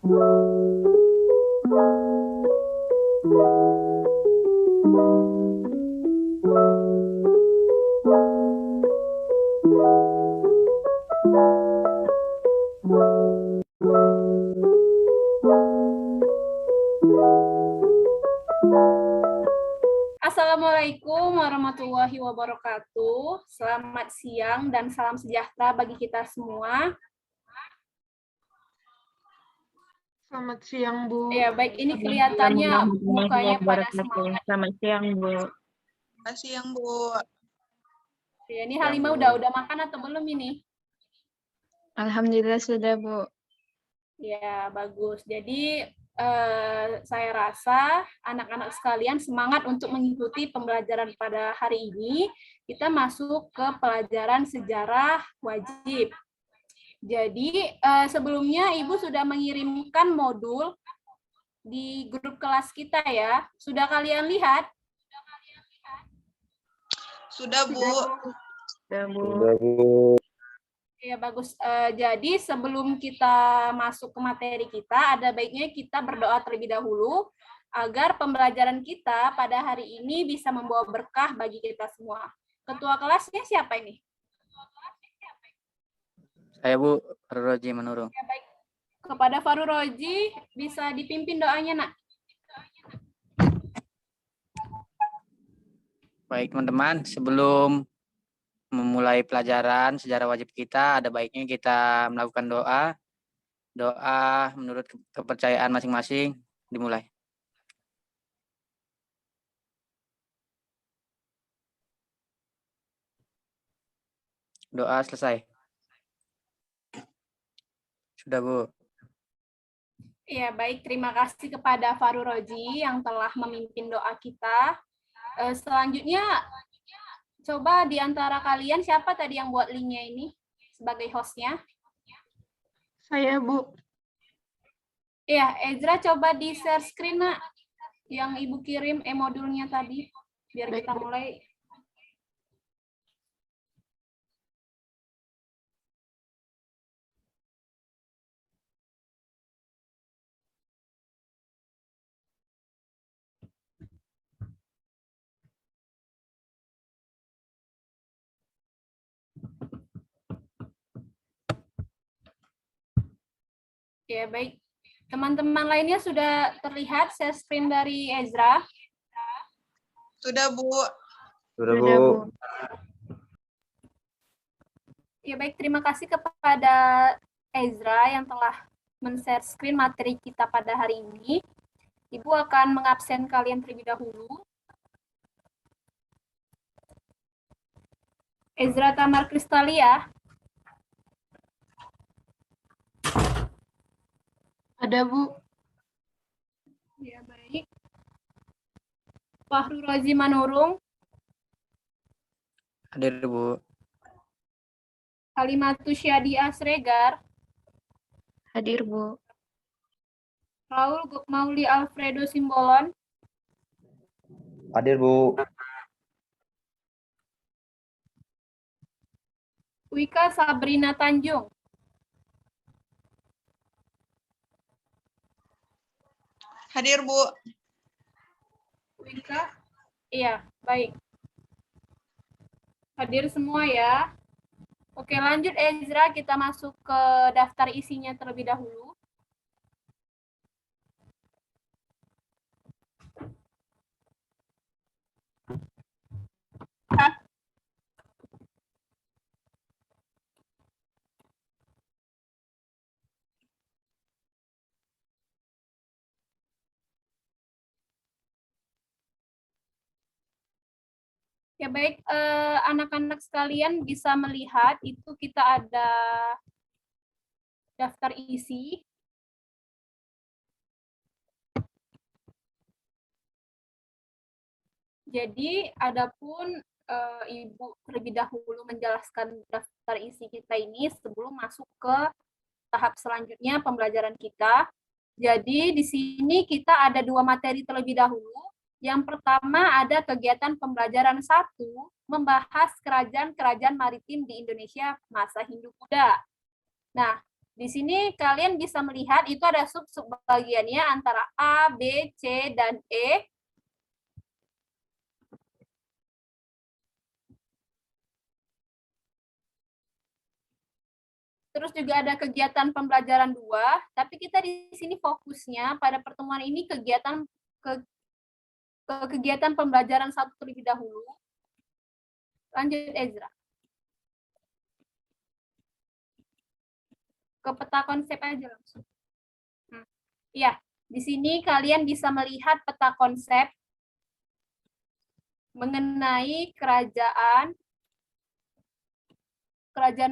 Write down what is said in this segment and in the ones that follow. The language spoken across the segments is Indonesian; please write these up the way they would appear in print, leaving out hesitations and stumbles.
Assalamualaikum warahmatullahi wabarakatuh. Selamat siang dan salam sejahtera bagi kita semua. Selamat siang, Bu. Ya, baik, ini kelihatannya mukanya pada semangat. Selamat siang, Bu. Selamat siang, Bu. Ya, ini Halimah udah makan atau belum ini? Alhamdulillah sudah, Bu. Ya, bagus. Jadi saya rasa anak-anak sekalian semangat untuk mengikuti pembelajaran pada hari ini. Kita masuk ke pelajaran sejarah wajib. Jadi sebelumnya Ibu sudah mengirimkan modul di grup kelas kita ya. Sudah kalian lihat? Sudah, Bu. Sudah, Bu. Ya, bagus. Jadi sebelum kita masuk ke materi kita, ada baiknya kita berdoa terlebih dahulu agar pembelajaran kita pada hari ini bisa membawa berkah bagi kita semua. Ketua kelasnya siapa ini? Saya, Bu, Farul Roji Manurung. Ya, baik. Kepada Farul Roji, bisa dipimpin doanya, Nak. Baik, teman-teman, sebelum memulai pelajaran sejarah wajib kita, ada baiknya kita melakukan doa. Doa menurut kepercayaan masing-masing dimulai. Doa selesai. Sudah, Bu. Ya, baik. Terima kasih kepada Farul Roji yang telah memimpin doa kita. Selanjutnya, coba di antara kalian siapa tadi yang buat linknya ini sebagai hostnya? Saya, Bu. Ya, Ezra coba di share screen, Nak, yang Ibu kirim modulnya tadi, biar Baik, kita Bu. mulai. Ya, baik. Teman-teman lainnya sudah terlihat share screen dari Ezra? Sudah, Bu. Sudah, Bu. Ya, baik. Terima kasih kepada Ezra yang telah men-share screen materi kita pada hari ini. Ibu akan mengabsen kalian terlebih dahulu. Ezra Tamar Kristalia. Ada, Bu. Ya, baik. Fahru Rozi Manurung. Hadir, Bu. Halimatu Syadi Asregar. Hadir, Bu. Raul Mauli Alfredo Simbolon. Hadir, Bu. Wika Sabrina Tanjung. Hadir, Bu. Wika? Iya, baik. Hadir semua ya. Oke, lanjut Ezra, kita masuk ke daftar isinya terlebih dahulu. Ya baik, anak-anak sekalian bisa melihat itu kita ada daftar isi. Jadi adapun Ibu terlebih dahulu menjelaskan daftar isi kita ini sebelum masuk ke tahap selanjutnya pembelajaran kita. Jadi di sini kita ada 2 materi terlebih dahulu. Yang pertama ada kegiatan pembelajaran 1, membahas kerajaan-kerajaan maritim di Indonesia masa Hindu Kuda. Nah, Di sini kalian bisa melihat itu ada sub-sub bagiannya antara A, B, C, dan E. Terus juga ada kegiatan pembelajaran 2, tapi kita di sini fokusnya pada pertemuan ini kegiatan kegiatan pembelajaran 1 terlebih dahulu. Lanjut Ezra. Ke peta konsep aja langsung. Iya, di sini kalian bisa melihat peta konsep mengenai kerajaan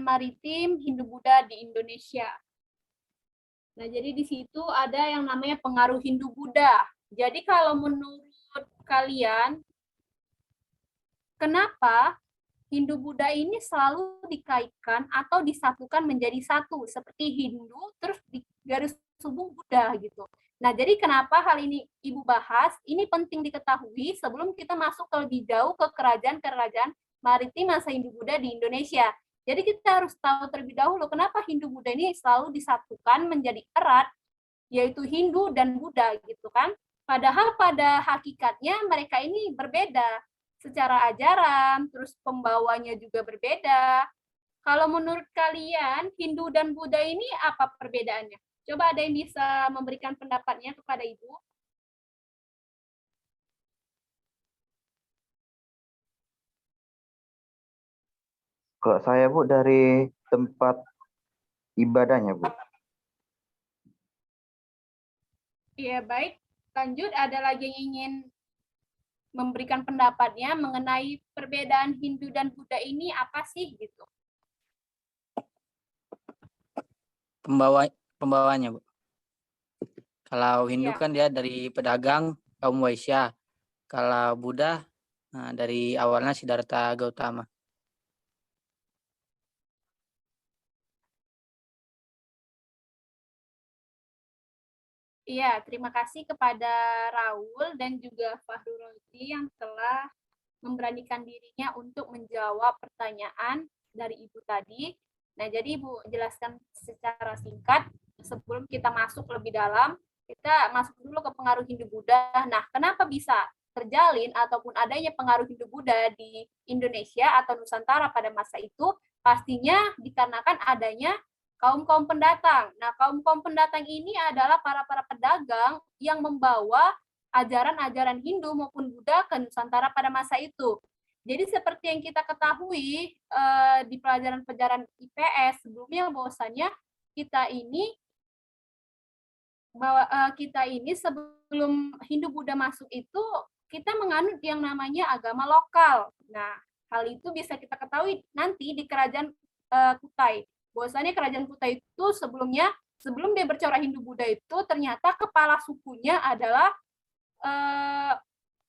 maritim Hindu-Buddha di Indonesia. Nah, jadi di situ ada yang namanya pengaruh Hindu-Buddha. Jadi kalau menurut kalian, kenapa Hindu-Buddha ini selalu dikaitkan atau disatukan menjadi satu, seperti Hindu, terus di garis hubung Buddha gitu. Nah, jadi kenapa hal ini Ibu bahas, ini penting diketahui sebelum kita masuk lebih jauh ke kerajaan-kerajaan maritim masa Hindu-Buddha di Indonesia. Jadi kita harus tahu terlebih dahulu kenapa Hindu-Buddha ini selalu disatukan menjadi erat, yaitu Hindu dan Buddha gitu kan. Padahal pada hakikatnya mereka ini berbeda secara ajaran, terus pembawanya juga berbeda. Kalau menurut kalian, Hindu dan Buddha ini apa perbedaannya? Coba ada yang bisa memberikan pendapatnya kepada Ibu. Kalau saya, Bu, dari tempat ibadahnya, Bu. Iya, baik. Lanjut, ada lagi yang ingin memberikan pendapatnya mengenai perbedaan Hindu dan Buddha ini apa sih gitu? Pembawanya, Bu. Kalau Hindu kan dia dari pedagang kaum Waisya. Kalau Buddha dari awalnya Siddhartha Gautama. Iya, terima kasih kepada Raul dan juga Fahru Rozi yang telah memberanikan dirinya untuk menjawab pertanyaan dari Ibu tadi. Nah, jadi Ibu jelaskan secara singkat sebelum kita masuk lebih dalam. Kita masuk dulu ke pengaruh Hindu-Buddha. Nah, kenapa bisa terjalin ataupun adanya pengaruh Hindu-Buddha di Indonesia atau Nusantara pada masa itu? Pastinya dikarenakan adanya kaum-kaum pendatang. Nah, kaum-kaum pendatang ini adalah para pedagang yang membawa ajaran-ajaran Hindu maupun Buddha ke Nusantara pada masa itu. Jadi seperti yang kita ketahui di pelajaran-pelajaran IPS sebelumnya bahwasanya kita ini sebelum Hindu-Buddha masuk itu kita menganut yang namanya agama lokal. Nah, hal itu bisa kita ketahui nanti di kerajaan Kutai. Bahwasanya kerajaan Kutai itu sebelum dia bercorak Hindu-Buddha itu ternyata kepala sukunya adalah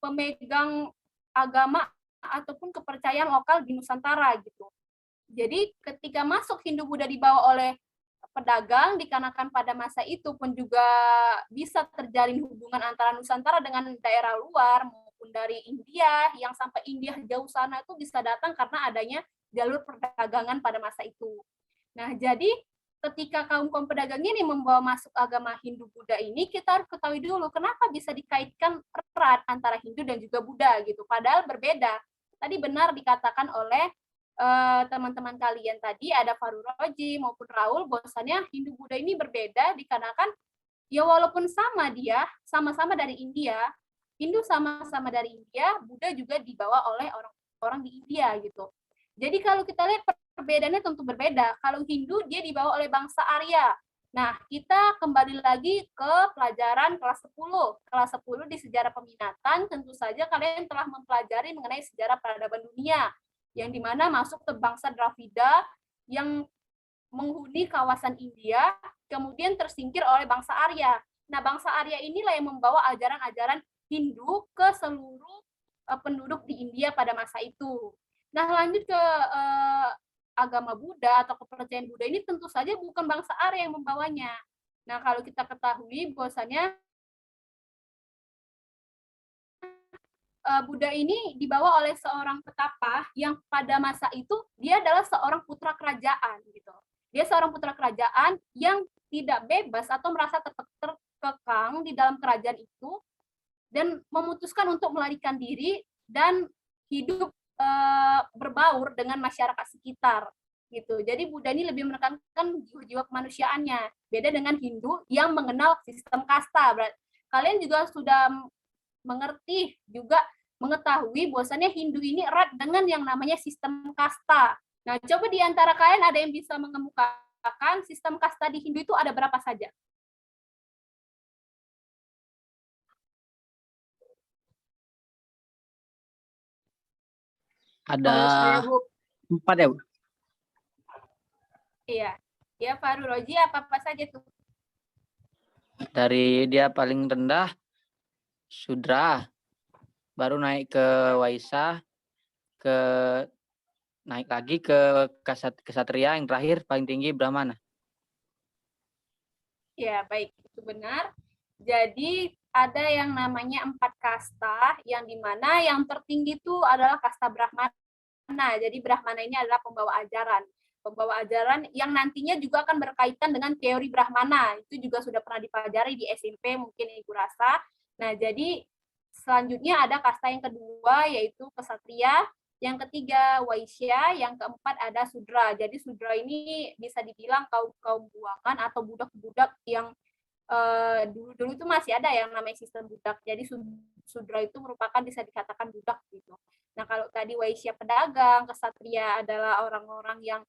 pemegang agama ataupun kepercayaan lokal di Nusantara gitu. Jadi ketika masuk Hindu-Buddha dibawa oleh pedagang, dikarenakan pada masa itu pun juga bisa terjalin hubungan antara Nusantara dengan daerah luar maupun dari India, yang sampai India jauh sana itu bisa datang karena adanya jalur perdagangan pada masa itu. Nah, jadi ketika kaum-kaum pedagang ini membawa masuk agama Hindu-Buddha ini, kita harus ketahui dulu kenapa bisa dikaitkan erat antara Hindu dan juga Buddha gitu. Padahal berbeda. Tadi benar dikatakan oleh teman-teman kalian tadi, ada Fahru Rozi maupun Raul, bahwasannya Hindu-Buddha ini berbeda dikarenakan ya walaupun sama-sama dari India, Hindu sama-sama dari India, Buddha juga dibawa oleh orang-orang di India gitu. Jadi kalau kita lihat perbedaannya tentu berbeda. Kalau Hindu dia dibawa oleh bangsa Arya. Nah, kita kembali lagi ke pelajaran kelas 10. Kelas 10 di sejarah peminatan, tentu saja kalian telah mempelajari mengenai sejarah peradaban dunia, yang dimana masuk ke bangsa Dravida yang menghuni kawasan India, kemudian tersingkir oleh bangsa Arya. Nah, bangsa Arya inilah yang membawa ajaran-ajaran Hindu ke seluruh penduduk di India pada masa itu. Nah, lanjut ke agama Buddha atau kepercayaan Buddha ini tentu saja bukan bangsa Arya yang membawanya. Nah, kalau kita ketahui bahwasanya Buddha ini dibawa oleh seorang petapa yang pada masa itu dia adalah seorang putra kerajaan gitu. Dia seorang putra kerajaan yang tidak bebas atau merasa terkekang di dalam kerajaan itu dan memutuskan untuk melarikan diri dan hidup berbaur dengan masyarakat sekitar gitu. Jadi Buddha ini lebih menekankan jiwa-jiwa kemanusiaannya. Beda dengan Hindu yang mengenal sistem kasta. Kalian juga sudah mengerti juga mengetahui bahwasannya Hindu ini erat dengan yang namanya sistem kasta. Nah, coba di antara kalian ada yang bisa mengemukakan sistem kasta di Hindu itu ada berapa saja? Ada Kalau saya, Bu, 4 ya, Bu? Iya. Ya, Pak Roji, apa-apa saja tuh? Dari dia paling rendah, Sudra, baru naik ke Waisa, naik lagi ke Kesatria, yang terakhir paling tinggi Brahmana. Ya, baik. Itu benar. Jadi, ada yang namanya 4 kasta, yang dimana yang tertinggi itu adalah kasta Brahmana. Jadi, Brahmana ini adalah pembawa ajaran. Pembawa ajaran yang nantinya juga akan berkaitan dengan teori Brahmana. Itu juga sudah pernah dipelajari di SMP, mungkin Ibu rasa. Nah, jadi selanjutnya ada kasta yang kedua, yaitu Kesatria. Yang ketiga, Waisya. Yang keempat ada Sudra. Jadi Sudra ini bisa dibilang kaum buangan atau budak-budak yang dulu-dulu itu masih ada yang namanya sistem budak. Jadi Sudra itu merupakan bisa dikatakan budak gitu. Nah, kalau tadi Waisya pedagang, Kesatria adalah orang-orang yang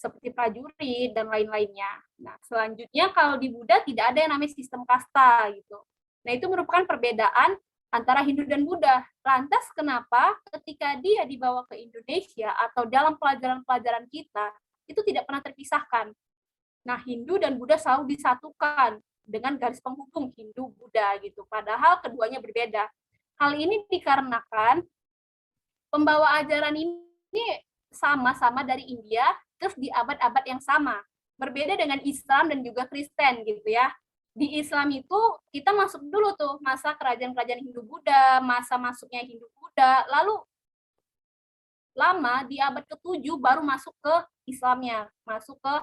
seperti prajurit dan lain-lainnya. Nah, selanjutnya kalau di Buddha tidak ada yang namanya sistem kasta gitu. Nah, itu merupakan perbedaan antara Hindu dan Buddha. Lantas kenapa ketika dia dibawa ke Indonesia atau dalam pelajaran-pelajaran kita, itu tidak pernah terpisahkan. Nah, Hindu dan Buddha selalu disatukan dengan garis penghubung Hindu-Buddha gitu. Padahal keduanya berbeda. Hal ini dikarenakan pembawa ajaran ini sama-sama dari India, terus di abad-abad yang sama. Berbeda dengan Islam dan juga Kristen gitu ya. Di Islam itu kita masuk dulu tuh masa kerajaan-kerajaan Hindu-Buddha, masa masuknya Hindu-Buddha, lalu lama di abad ke-7 baru masuk ke Islamnya, masuk ke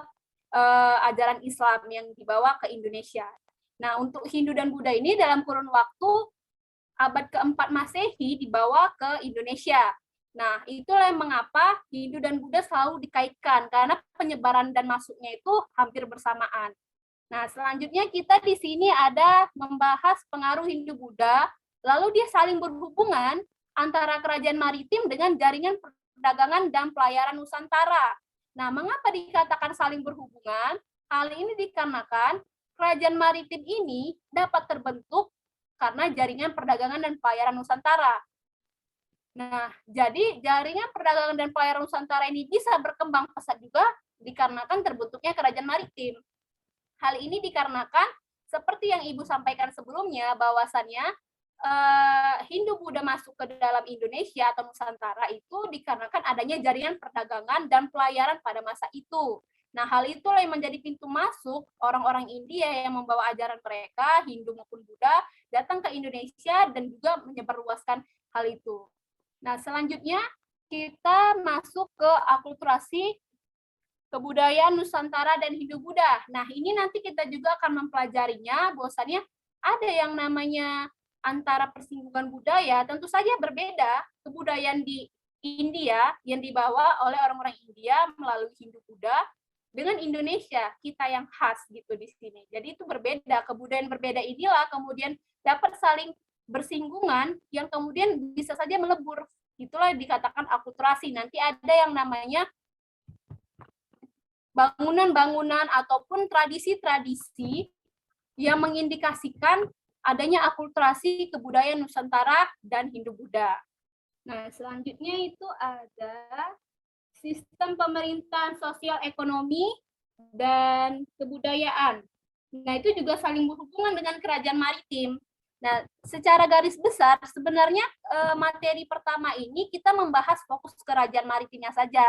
ajaran Islam yang dibawa ke Indonesia. Nah, untuk Hindu dan Buddha ini dalam kurun waktu abad ke-4 Masehi dibawa ke Indonesia. Nah, itulah yang mengapa Hindu dan Buddha selalu dikaitkan, karena penyebaran dan masuknya itu hampir bersamaan. Nah, selanjutnya kita di sini ada membahas pengaruh Hindu-Buddha, lalu dia saling berhubungan antara kerajaan maritim dengan jaringan perdagangan dan pelayaran Nusantara. Nah, mengapa dikatakan saling berhubungan? Hal ini dikarenakan kerajaan maritim ini dapat terbentuk karena jaringan perdagangan dan pelayaran Nusantara. Nah, jadi jaringan perdagangan dan pelayaran Nusantara ini bisa berkembang pesat juga dikarenakan terbentuknya kerajaan maritim. Hal ini dikarenakan seperti yang Ibu sampaikan sebelumnya, bahwasannya Hindu-Buddha masuk ke dalam Indonesia atau Nusantara itu dikarenakan adanya jaringan perdagangan dan pelayaran pada masa itu. Nah, hal itulah yang menjadi pintu masuk orang-orang India yang membawa ajaran mereka, Hindu maupun Buddha, datang ke Indonesia dan juga menyebarluaskan hal itu. Nah, selanjutnya kita masuk ke akulturasi kebudayaan Nusantara dan Hindu-Buddha. Nah, ini nanti kita juga akan mempelajarinya, bahwasannya ada yang namanya antara persinggungan budaya, tentu saja berbeda. Kebudayaan di India yang dibawa oleh orang-orang India melalui Hindu-Buddha dengan Indonesia, kita yang khas gitu di sini. Jadi itu berbeda, kebudayaan berbeda inilah kemudian dapat saling bersinggungan yang kemudian bisa saja melebur. Itulah dikatakan akulturasi. Nanti ada yang namanya bangunan-bangunan ataupun tradisi-tradisi yang mengindikasikan adanya akulturasi kebudayaan Nusantara dan Hindu-Buddha. Nah, selanjutnya itu ada sistem pemerintahan sosial ekonomi dan kebudayaan. Nah, itu juga saling berhubungan dengan kerajaan maritim. Nah, secara garis besar, sebenarnya materi pertama ini kita membahas fokus kerajaan maritimnya saja.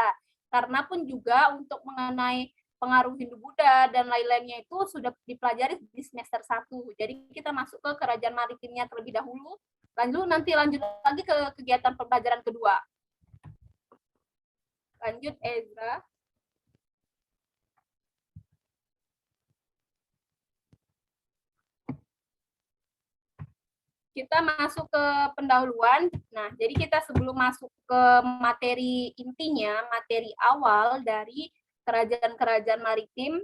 Karena pun juga untuk mengenai pengaruh Hindu-Buddha dan lain-lainnya itu sudah dipelajari di semester 1. Jadi kita masuk ke kerajaan maritimnya terlebih dahulu, nanti lanjut lagi ke kegiatan pembelajaran kedua. Lanjut, Ezra. kita masuk ke pendahuluan. Nah, jadi kita sebelum masuk ke materi intinya, materi awal dari kerajaan-kerajaan maritim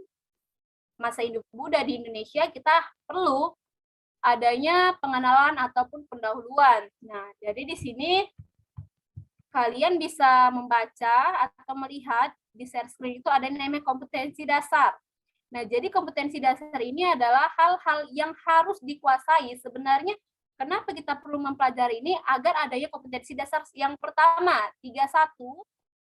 masa Hindu-Buddha di Indonesia, kita perlu adanya pengenalan ataupun pendahuluan. Nah, jadi di sini kalian bisa membaca atau melihat di share screen itu ada yang namanya kompetensi dasar. Nah, jadi kompetensi dasar ini adalah hal-hal yang harus dikuasai. Sebenarnya kenapa kita perlu mempelajari ini? Agar adanya kompetensi dasar yang pertama, 31,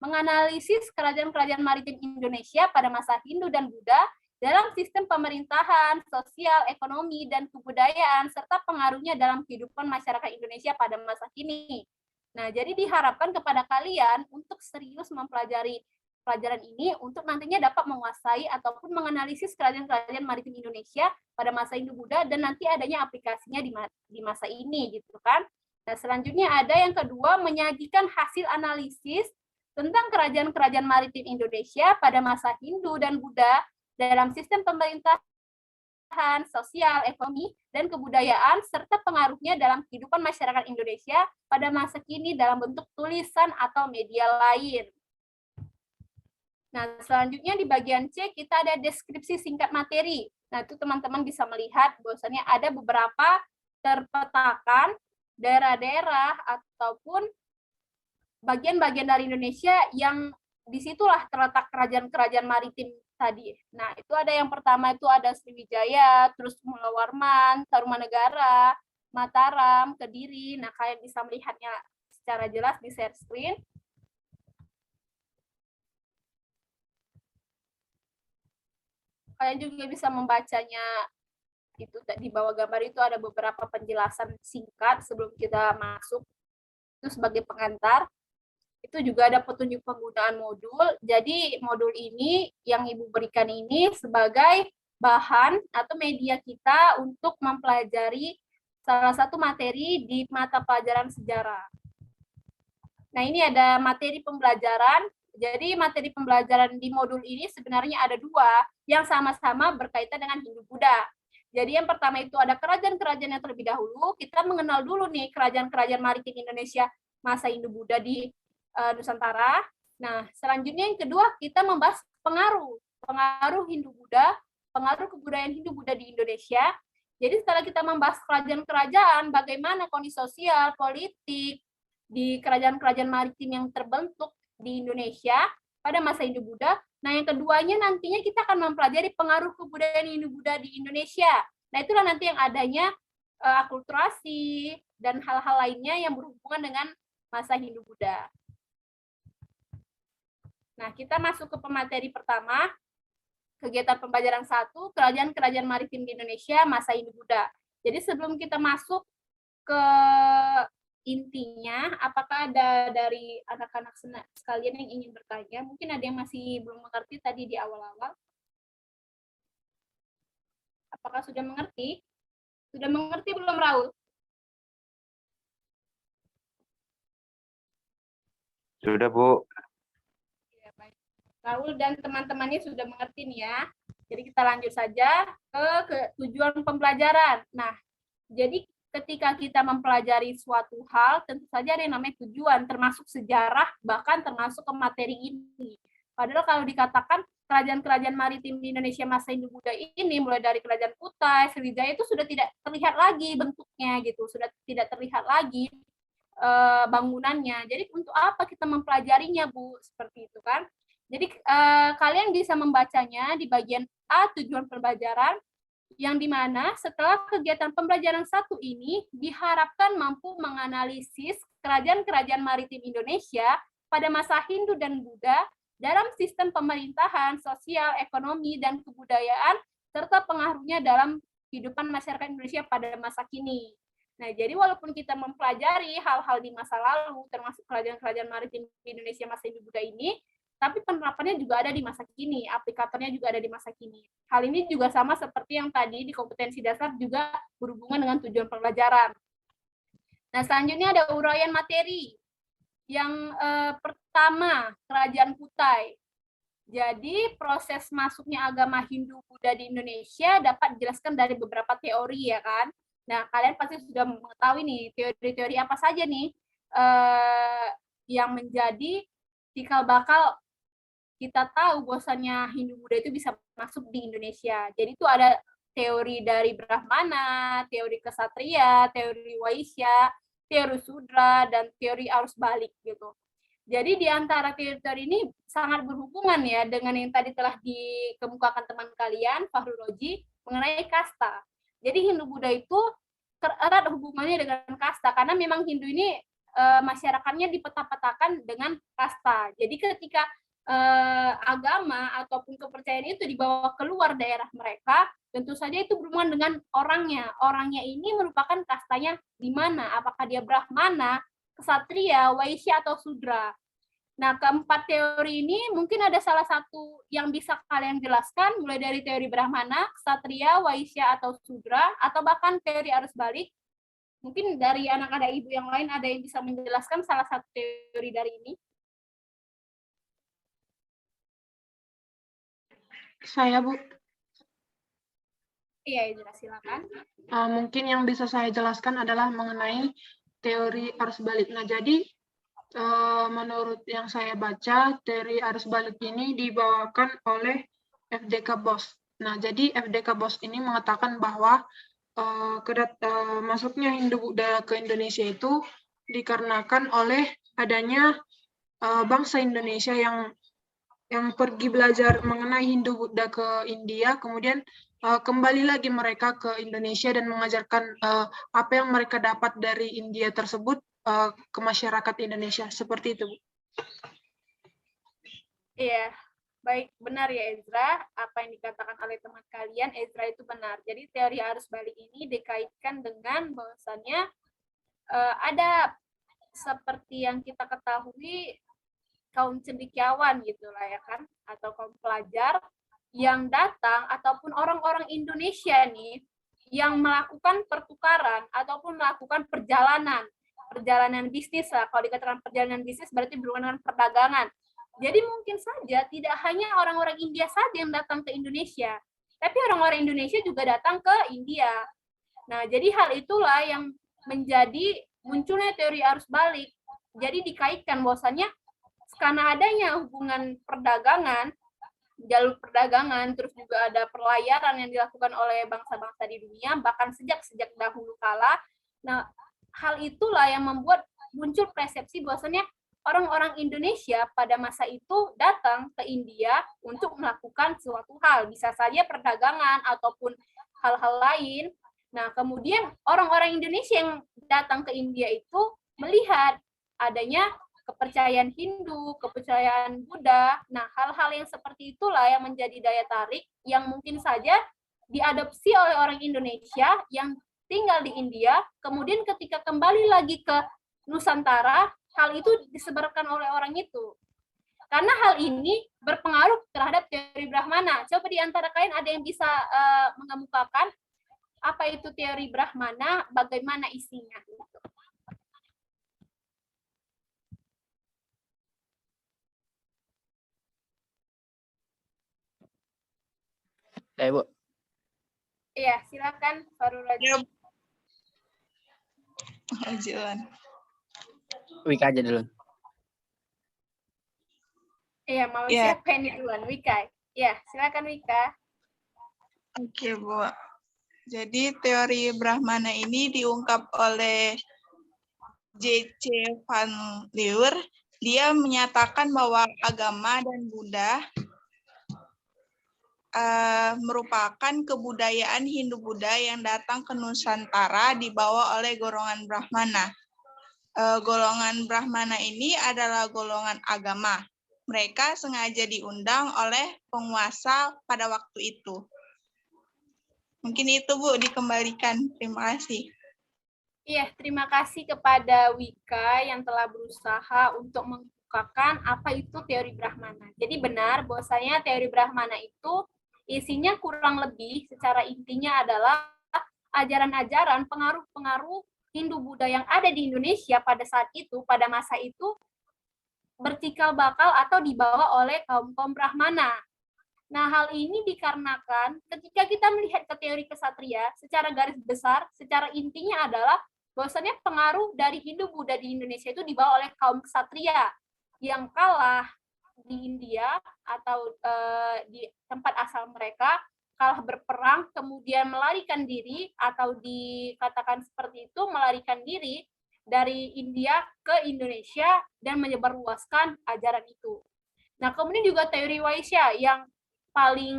menganalisis kerajaan-kerajaan maritim Indonesia pada masa Hindu dan Buddha dalam sistem pemerintahan, sosial, ekonomi, dan kebudayaan, serta pengaruhnya dalam kehidupan masyarakat Indonesia pada masa kini. Nah, jadi diharapkan kepada kalian untuk serius mempelajari pelajaran ini untuk nantinya dapat menguasai ataupun menganalisis kerajaan-kerajaan maritim Indonesia pada masa Hindu-Buddha dan nanti adanya aplikasinya di masa ini, gitu kan. Nah, selanjutnya ada yang kedua, menyajikan hasil analisis tentang kerajaan-kerajaan maritim Indonesia pada masa Hindu dan Buddha dalam sistem pemerintahan, sosial, ekonomi, dan kebudayaan, serta pengaruhnya dalam kehidupan masyarakat Indonesia pada masa kini dalam bentuk tulisan atau media lain. Nah, selanjutnya di bagian C kita ada deskripsi singkat materi. Nah, itu teman-teman bisa melihat bahwasanya ada beberapa terpetakan daerah-daerah ataupun bagian-bagian dari Indonesia yang disitulah terletak kerajaan-kerajaan maritim tadi. Nah, itu ada yang pertama itu ada Sriwijaya, terus Mula Warman, Tarumanegara, Mataram, Kediri. Nah, kalian bisa melihatnya secara jelas di share screen. Kalian juga bisa membacanya, itu di bawah gambar itu ada beberapa penjelasan singkat sebelum kita masuk. Itu sebagai pengantar. Itu juga ada petunjuk penggunaan modul. Jadi modul ini yang Ibu berikan ini sebagai bahan atau media kita untuk mempelajari salah satu materi di mata pelajaran sejarah. Nah, ini ada materi pembelajaran. Jadi materi pembelajaran di modul ini sebenarnya ada dua yang sama-sama berkaitan dengan Hindu-Buddha. Jadi yang pertama itu ada kerajaan-kerajaan yang terlebih dahulu. Kita mengenal dulu nih kerajaan-kerajaan maritim Indonesia masa Hindu-Buddha di Nusantara. Nah, selanjutnya yang kedua kita membahas pengaruh Hindu-Buddha, pengaruh kebudayaan Hindu-Buddha di Indonesia. Jadi setelah kita membahas kerajaan-kerajaan, bagaimana kondisi sosial, politik di kerajaan-kerajaan maritim yang terbentuk di Indonesia pada masa Hindu-Buddha. Nah, yang keduanya nantinya kita akan mempelajari pengaruh kebudayaan Hindu-Buddha di Indonesia. Nah, itulah nanti yang adanya akulturasi dan hal-hal lainnya yang berhubungan dengan masa Hindu-Buddha. Nah, kita masuk ke pemateri pertama, kegiatan pembelajaran 1, kerajaan-kerajaan maritim di Indonesia masa Hindu-Buddha. Jadi sebelum kita masuk ke intinya, apakah ada dari anak-anak sekalian yang ingin bertanya? Mungkin ada yang masih belum mengerti tadi di awal-awal. Apakah sudah mengerti? Sudah mengerti belum, Raul? Sudah, Bu. Ya, baik. Raul dan teman-temannya sudah mengerti nih ya. Jadi kita lanjut saja ke tujuan pembelajaran. Nah, jadi ketika kita mempelajari suatu hal, tentu saja ada yang namanya tujuan, termasuk sejarah, bahkan termasuk ke materi ini. Padahal kalau dikatakan kerajaan-kerajaan maritim di Indonesia masa Hindu-Buddha ini, mulai dari Kerajaan Kutai, Sriwijaya itu sudah tidak terlihat lagi bentuknya, gitu, sudah tidak terlihat lagi bangunannya. Jadi untuk apa kita mempelajarinya, Bu? Seperti itu kan. Jadi kalian bisa membacanya di bagian A, tujuan pembelajaran, yang dimana setelah kegiatan pembelajaran 1 ini diharapkan mampu menganalisis kerajaan-kerajaan maritim Indonesia pada masa Hindu dan Buddha dalam sistem pemerintahan, sosial, ekonomi, dan kebudayaan, serta pengaruhnya dalam kehidupan masyarakat Indonesia pada masa kini. Nah, jadi walaupun kita mempelajari hal-hal di masa lalu, termasuk kerajaan-kerajaan maritim di Indonesia masa Hindu-Buddha ini, tapi penerapannya juga ada di masa kini, aplikatornya juga ada di masa kini. Hal ini juga sama seperti yang tadi di kompetensi dasar juga berhubungan dengan tujuan pembelajaran. Nah, selanjutnya ada uraian materi. Yang pertama, Kerajaan Kutai. Jadi proses masuknya agama Hindu-Buddha di Indonesia dapat dijelaskan dari beberapa teori ya kan. Nah, kalian pasti sudah mengetahui nih teori-teori apa saja nih yang menjadi cikal bakal kita tahu bahwasannya Hindu-Buddha itu bisa masuk di Indonesia. Jadi itu ada teori dari Brahmana, teori Kesatria, teori Waisya, teori Sudra, dan teori arus balik gitu. Jadi di antara teori-teori ini sangat berhubungan ya dengan yang tadi telah dikemukakan teman kalian, Fahru Roji, mengenai kasta. Jadi Hindu-Buddha itu erat hubungannya dengan kasta, karena memang Hindu ini masyarakatnya dipeta-petakan dengan kasta. Jadi ketika agama ataupun kepercayaan itu dibawa keluar daerah mereka, tentu saja itu berhubungan dengan orangnya. Orangnya ini merupakan kastanya di mana? Apakah dia Brahmana, Ksatria, Waisya, atau Sudra? Nah, keempat teori ini mungkin ada salah satu yang bisa kalian jelaskan, mulai dari teori Brahmana, Ksatria, Waisya, atau Sudra, atau bahkan teori arus balik. Mungkin dari anak-anak ibu yang lain ada yang bisa menjelaskan salah satu teori dari ini? Saya, Bu. Iya, silakan. Mungkin yang bisa saya jelaskan adalah mengenai teori arus balik. Nah, jadi menurut yang saya baca, teori arus balik ini dibawakan oleh FDK Bos. Nah, jadi FDK Bos ini mengatakan bahwa masuknya Hindu-Buddha ke Indonesia itu dikarenakan oleh adanya bangsa Indonesia yang pergi belajar mengenai Hindu-Buddha ke India, kemudian kembali lagi mereka ke Indonesia dan mengajarkan apa yang mereka dapat dari India tersebut ke masyarakat Indonesia. Seperti itu, Bu. Iya, baik, benar ya Ezra. Apa yang dikatakan oleh teman kalian, Ezra itu benar. Jadi teori arus balik ini dikaitkan dengan bahwasannya ada seperti yang kita ketahui kaum cendekiawan gitulah ya kan, atau kaum pelajar yang datang ataupun orang-orang Indonesia nih yang melakukan pertukaran ataupun melakukan perjalanan bisnis lah. Kalau dikatakan perjalanan bisnis berarti berhubungan dengan perdagangan. Jadi mungkin saja tidak hanya orang-orang India saja yang datang ke Indonesia, tapi orang-orang Indonesia juga datang ke India. Nah, jadi hal itulah yang menjadi munculnya teori arus balik. Jadi dikaitkan bahwasannya karena adanya hubungan perdagangan, jalur perdagangan, terus juga ada pelayaran yang dilakukan oleh bangsa-bangsa di dunia, bahkan sejak dahulu kala. Nah, hal itulah yang membuat muncul persepsi bahwasannya orang-orang Indonesia pada masa itu datang ke India untuk melakukan suatu hal, bisa saja perdagangan ataupun hal-hal lain. Nah, kemudian orang-orang Indonesia yang datang ke India itu melihat adanya kepercayaan Hindu, kepercayaan Buddha. Nah, hal-hal yang seperti itulah yang menjadi daya tarik yang mungkin saja diadopsi oleh orang Indonesia yang tinggal di India, kemudian ketika kembali lagi ke Nusantara, hal itu disebarkan oleh orang itu. Karena hal ini berpengaruh terhadap teori Brahmana. Coba di antara kalian ada yang bisa mengemukakan apa itu teori Brahmana, bagaimana isinya? Ya, Bu. Iya, silakan Farul Raji. Jalan. Wika aja dulu. Iya, mau siapa ini duluan? Wika. Iya, silakan Wika. Oke, Bu. Jadi teori Brahmana ini diungkap oleh J.C. Van Leur. Dia menyatakan bahwa agama dan Buddha merupakan kebudayaan Hindu-Buddha yang datang ke Nusantara dibawa oleh golongan Brahmana. Golongan Brahmana ini adalah golongan agama. Mereka sengaja diundang oleh penguasa pada waktu itu. Mungkin itu, Bu, dikembalikan. Terima kasih. Iya, terima kasih kepada Wika yang telah berusaha untuk mengungkapkan apa itu teori Brahmana. Jadi benar bahwasanya teori Brahmana itu isinya kurang lebih secara intinya adalah ajaran-ajaran pengaruh-pengaruh Hindu-Buddha yang ada di Indonesia pada saat itu, pada masa itu, bercikal bakal atau dibawa oleh kaum-kaum Brahmana. Nah, hal ini dikarenakan ketika kita melihat ke teori kesatria, secara garis besar, secara intinya adalah bahwasannya pengaruh dari Hindu-Buddha di Indonesia itu dibawa oleh kaum kesatria yang kalah di India atau di tempat asal mereka, kalah berperang, kemudian melarikan diri atau dikatakan seperti itu, melarikan diri dari India ke Indonesia dan menyebarluaskan ajaran itu. Nah, kemudian juga teori Waisya yang paling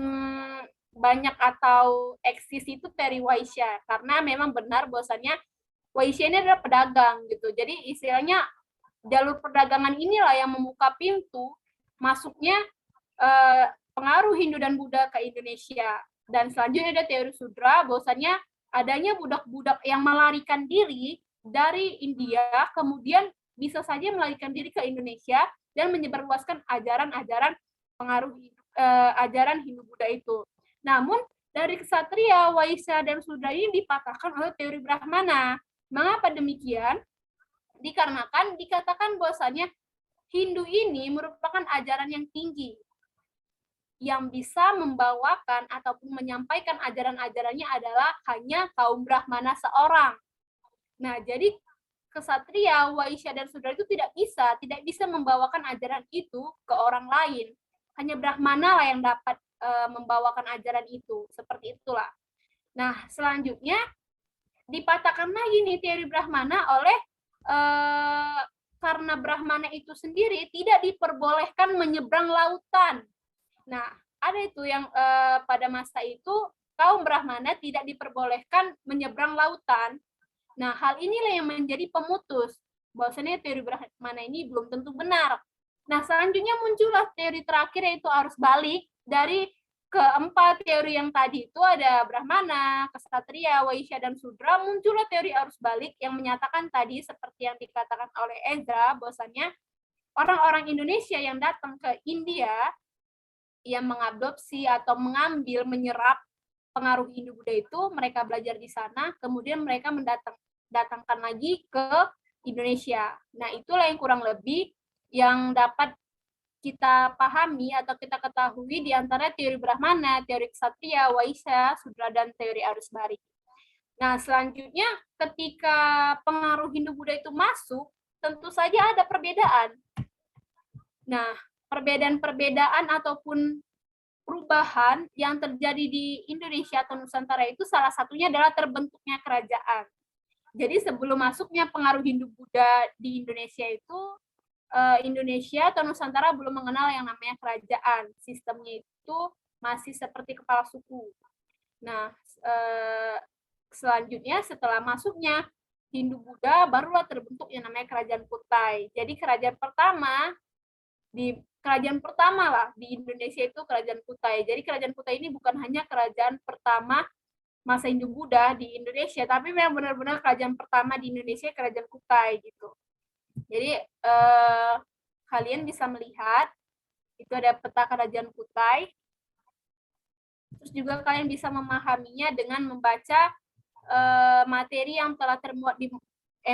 banyak atau eksis itu teori Waisya, karena memang benar bahwasannya Waisya ini adalah pedagang gitu. Jadi istilahnya jalur perdagangan inilah yang membuka pintu masuknya pengaruh Hindu dan Buddha ke Indonesia. Dan selanjutnya ada teori Sudra, bahwasannya adanya budak-budak yang melarikan diri dari India, kemudian bisa saja melarikan diri ke Indonesia dan menyebarluaskan ajaran-ajaran pengaruh ajaran Hindu-Buddha itu. Namun dari Ksatria, Waisya, dan Sudra ini dipatahkan oleh teori Brahmana. Mengapa demikian? Dikarenakan dikatakan bahwasannya Hindu ini merupakan ajaran yang tinggi, yang bisa membawakan ataupun menyampaikan ajaran-ajarannya adalah hanya kaum Brahmana seorang. Nah, jadi Ksatria, Waisya, dan Sudra itu tidak bisa membawakan ajaran itu ke orang lain. Hanya Brahmana lah yang dapat membawakan ajaran itu. Seperti itulah. Nah, selanjutnya dipatahkan lagi nih teori Brahmana oleh karena Brahmana itu sendiri tidak diperbolehkan menyeberang lautan. Nah, ada itu yang pada masa itu kaum Brahmana tidak diperbolehkan menyeberang lautan. Nah, hal inilah yang menjadi pemutus bahwasanya teori Brahmana ini belum tentu benar. Nah, selanjutnya muncullah teori terakhir yaitu arus balik. Dari keempat teori yang tadi itu ada Brahmana, Ksatria, Waisya, dan Sudra, muncullah teori arus balik yang menyatakan tadi seperti yang dikatakan oleh Ezra, bahwasannya orang-orang Indonesia yang datang ke India yang mengadopsi atau mengambil, menyerap pengaruh Hindu-Buddha itu, mereka belajar di sana, kemudian mereka mendatangkan lagi ke Indonesia. Nah, itulah yang kurang lebih yang dapat kita pahami atau kita ketahui di antara teori Brahmana, teori Ksatria, Waisya, Sudra, dan teori arus balik. Nah, selanjutnya ketika pengaruh Hindu-Buddha itu masuk, tentu saja ada perbedaan. Nah, perbedaan-perbedaan ataupun perubahan yang terjadi di Indonesia atau Nusantara itu salah satunya adalah terbentuknya kerajaan. Jadi sebelum masuknya pengaruh Hindu-Buddha di Indonesia itu, Indonesia atau Nusantara belum mengenal yang namanya kerajaan. Sistemnya itu masih seperti kepala suku. Nah, selanjutnya setelah masuknya Hindu-Buddha, barulah terbentuk yang namanya kerajaan Kutai. Jadi kerajaan pertama lah di Indonesia itu kerajaan Kutai. Jadi kerajaan Kutai ini bukan hanya kerajaan pertama masa Hindu-Buddha di Indonesia, tapi memang benar-benar kerajaan pertama di Indonesia kerajaan Kutai gitu. Jadi kalian bisa melihat itu ada peta kerajaan Kutai. Terus juga kalian bisa memahaminya dengan membaca materi yang telah termuat di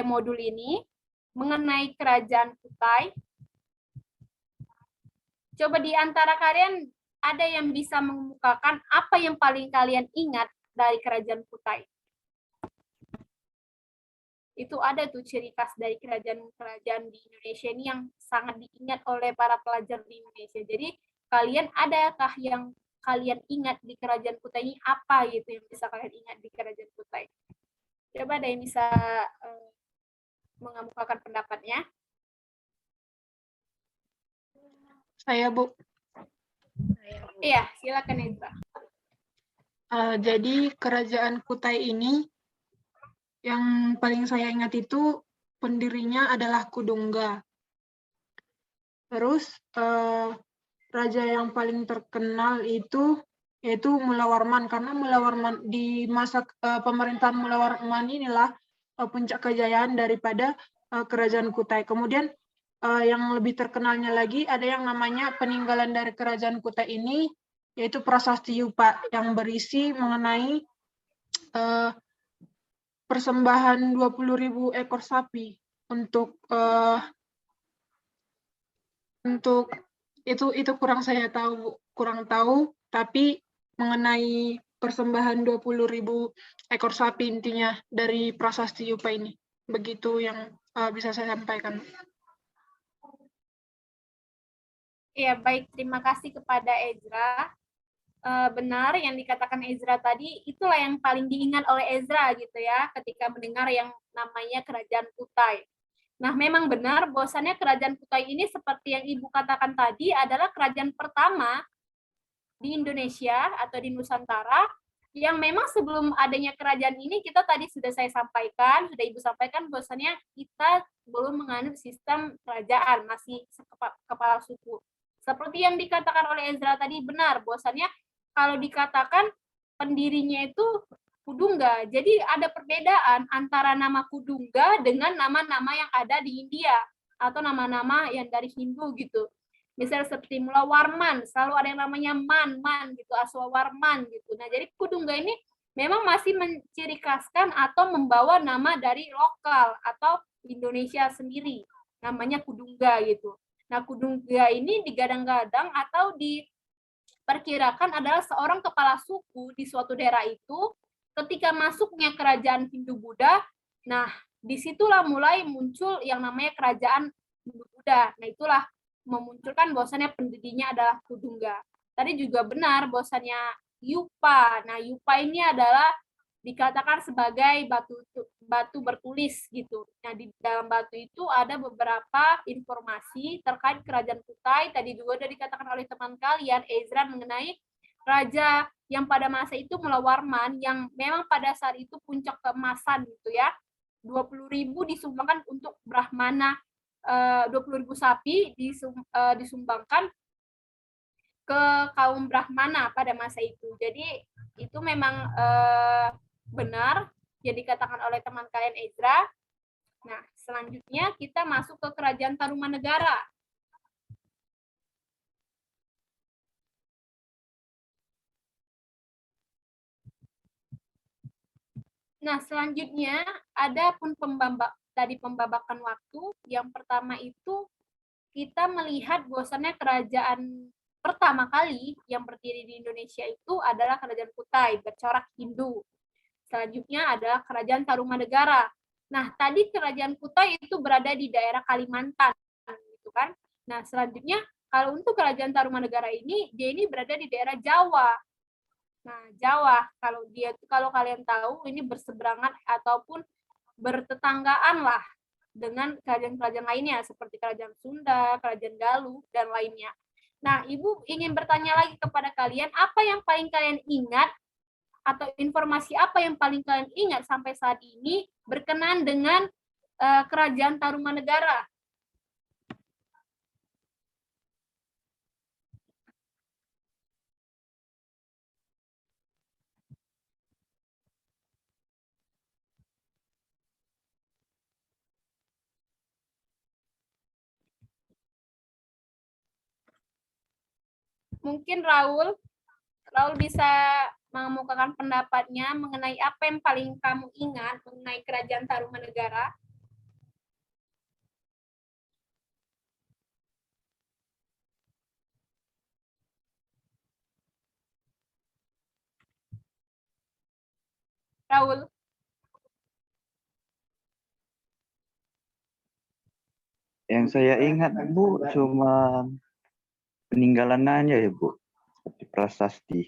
modul ini mengenai kerajaan Kutai. Coba di antara kalian ada yang bisa mengemukakan apa yang paling kalian ingat dari kerajaan Kutai? Itu ada tuh ciri khas dari kerajaan-kerajaan di Indonesia ini yang sangat diingat oleh para pelajar di Indonesia. Jadi kalian adakah yang kalian ingat di kerajaan Kutai ini, apa gitu yang bisa kalian ingat di kerajaan Kutai? Coba ada yang bisa mengemukakan pendapatnya. Saya, Bu. Iya, silakan Ezra. Jadi kerajaan Kutai ini yang paling saya ingat itu pendirinya adalah Kudungga. Terus raja yang paling terkenal itu yaitu Mula Warman, karena Mula Warman di masa pemerintahan Mula Warman inilah puncak kejayaan daripada kerajaan Kutai. Kemudian yang lebih terkenalnya lagi ada yang namanya peninggalan dari kerajaan Kutai ini, yaitu Prasasti Yupa yang berisi mengenai persembahan 20.000 ekor sapi untuk itu kurang saya tahu, tapi mengenai persembahan 20.000 ekor sapi intinya dari prasasti Yupa ini. Begitu yang bisa saya sampaikan. Ya, baik. Terima kasih kepada Ezra. Benar yang dikatakan Ezra tadi, itulah yang paling diingat oleh Ezra gitu ya, ketika mendengar yang namanya Kerajaan Kutai. Nah, memang benar bahwasannya Kerajaan Kutai ini seperti yang Ibu katakan tadi adalah kerajaan pertama di Indonesia atau di Nusantara yang memang sebelum adanya kerajaan ini kita tadi sudah saya sampaikan, sudah Ibu sampaikan bahwasannya kita belum menganut sistem kerajaan, masih kepala suku. Seperti yang dikatakan oleh Ezra tadi benar bahwasannya kalau dikatakan pendirinya itu Kudungga. Jadi ada perbedaan antara nama Kudungga dengan nama-nama yang ada di India atau nama-nama yang dari Hindu gitu. Misalnya seperti Mula Warman, selalu ada yang namanya Man gitu, Aswawarman gitu. Nah, jadi Kudungga ini memang masih menciri khaskan atau membawa nama dari lokal atau Indonesia sendiri. Namanya Kudungga gitu. Nah, Kudungga ini digadang-gadang atau diperkirakan adalah seorang kepala suku di suatu daerah itu ketika masuknya kerajaan Hindu-Buddha. Nah, disitulah mulai muncul yang namanya kerajaan Hindu-Buddha. Nah, itulah memunculkan bahwasannya pendirinya adalah Kudungga. Tadi juga benar bahwasannya Yupa. Nah, Yupa ini adalah dikatakan sebagai batu bertulis gitu. Nah, di dalam batu itu ada beberapa informasi terkait kerajaan Kutai. Tadi juga sudah dikatakan oleh teman kalian, Ezra, mengenai raja yang pada masa itu Mula Warman, yang memang pada saat itu puncak keemasan gitu ya. 20.000 disumbangkan untuk Brahmana, 20.000 sapi disumbangkan ke kaum Brahmana pada masa itu. Jadi itu memang benar yang dikatakan oleh teman kalian Ezra. Nah, selanjutnya kita masuk ke Kerajaan Tarumanegara. Nah, selanjutnya ada pun pembabakan waktu. Yang pertama itu kita melihat bahwasannya kerajaan pertama kali yang berdiri di Indonesia itu adalah Kerajaan Kutai bercorak Hindu. Selanjutnya adalah Kerajaan Tarumanegara. Nah, tadi Kerajaan Kutai itu berada di daerah Kalimantan, gitu kan? Nah, selanjutnya kalau untuk Kerajaan Tarumanegara ini, dia ini berada di daerah Jawa. Nah, Jawa, kalau kalian tahu ini berseberangan ataupun bertetanggaan lah dengan kerajaan-kerajaan lainnya seperti Kerajaan Sunda, Kerajaan Galuh dan lainnya. Nah, Ibu ingin bertanya lagi kepada kalian, apa yang paling kalian ingat atau informasi apa yang paling kalian ingat sampai saat ini berkenaan dengan Kerajaan Tarumanegara? Mungkin Raul bisa mengemukakan pendapatnya mengenai apa yang paling kamu ingat mengenai Kerajaan Tarumanegara. Raul. Yang saya ingat, Bu, cuma peninggalan aja ya, Bu. Seperti prasasti.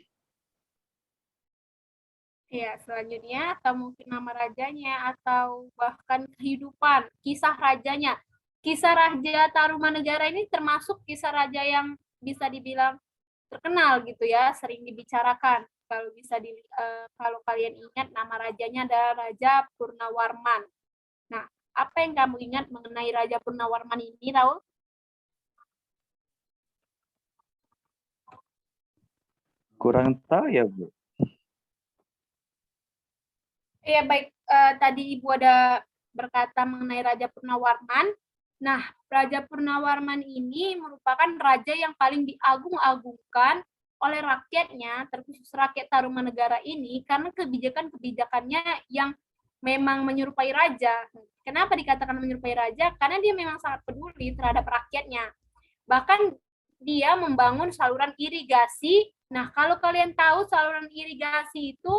Ya, selanjutnya atau mungkin nama rajanya atau bahkan kehidupan, kisah rajanya. Kisah Raja Tarumanegara ini termasuk kisah raja yang bisa dibilang terkenal gitu ya, sering dibicarakan. Kalau kalian ingat nama rajanya adalah Raja Purnawarman. Nah, apa yang kamu ingat mengenai Raja Purnawarman ini, Raul? Kurang tahu ya, Bu. Ya, baik. Tadi Ibu ada berkata mengenai Raja Purnawarman. Nah, Raja Purnawarman ini merupakan raja yang paling diagung-agungkan oleh rakyatnya, terkhusus rakyat Tarumanegara ini, karena kebijakan-kebijakannya yang memang menyerupai raja. Kenapa dikatakan menyerupai raja? Karena dia memang sangat peduli terhadap rakyatnya. Bahkan dia membangun saluran irigasi. Nah, kalau kalian tahu saluran irigasi itu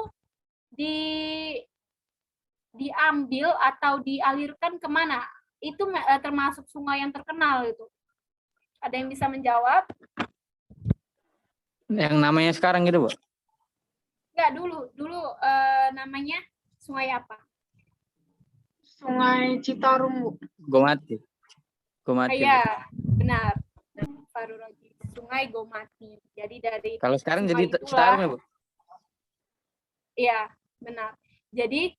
diambil atau dialirkan kemana? Itu termasuk sungai yang terkenal itu. Ada yang bisa menjawab? Yang namanya sekarang gitu, Bu? Enggak, dulu namanya sungai apa? Sungai Citarum, Bu. Gomati. Iya, benar. Faruroji. Sungai Gomati. Jadi dari Kalau sekarang sungai jadi itulah- Citarum ya, Bu? Iya, benar. Jadi